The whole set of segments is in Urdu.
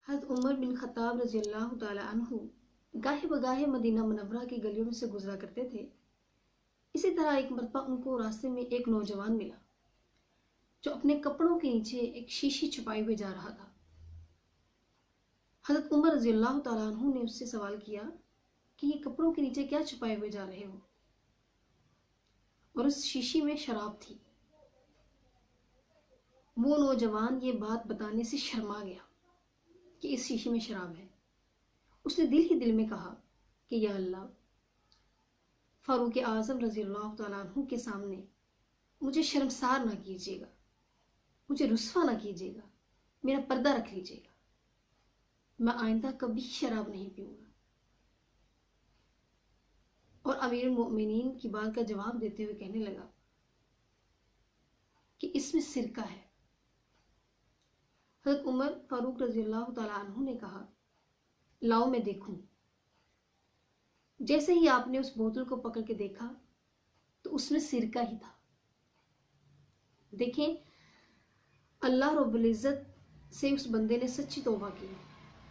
حضرت عمر بن خطاب رضی اللہ تعالی عنہ گاہے بگاہے مدینہ منورہ کی گلیوں میں سے گزرا کرتے تھے۔ اسی طرح ایک مرتبہ ان کو راستے میں ایک نوجوان ملا جو اپنے کپڑوں کے نیچے ایک شیشی چھپائے ہوئے جا رہا تھا۔ حضرت عمر رضی اللہ تعالیٰ عنہ نے اس سے سوال کیا کہ یہ کپڑوں کے نیچے کیا چھپائے ہوئے جا رہے ہو؟ اور اس شیشی میں شراب تھی۔ وہ نوجوان یہ بات بتانے سے شرما گیا کہ اس شیشی میں شراب ہے۔ اس نے دل ہی دل میں کہا کہ یا اللہ، فاروق اعظم رضی اللہ تعالیٰ عنہ کے سامنے مجھے شرمسار نہ کیجیے گا، مجھے رسوا نہ کیجیے گا، میرا پردہ رکھ لیجیے گا، میں آئندہ کبھی شراب نہیں پیوں گا۔ اور امیر المؤمنین کی بات کا جواب دیتے ہوئے کہنے لگا کہ اس میں سرکہ ہے۔ حضرت عمر فاروق رضی اللہ تعالیٰ عنہ نے کہا لاؤ میں دیکھوں۔ جیسے ہی آپ نے اس بوتل کو پکڑ کے دیکھا تو اس میں سرکہ ہی تھا۔ دیکھیں، اللہ رب العزت سے اس بندے نے سچی توبہ کی،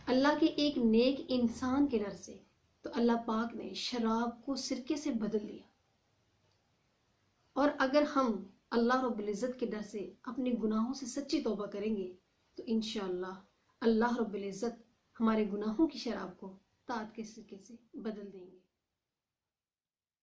اللہ کے ایک نیک انسان کے ڈر سے، تو اللہ پاک نے شراب کو سرکے سے بدل دیا۔ اور اگر ہم اللہ رب العزت کے ڈر سے اپنے گناہوں سے سچی توبہ کریں گے تو انشاءاللہ اللہ رب العزت ہمارے گناہوں کی شراب کو طاعت کے سرکے سے بدل دیں گے۔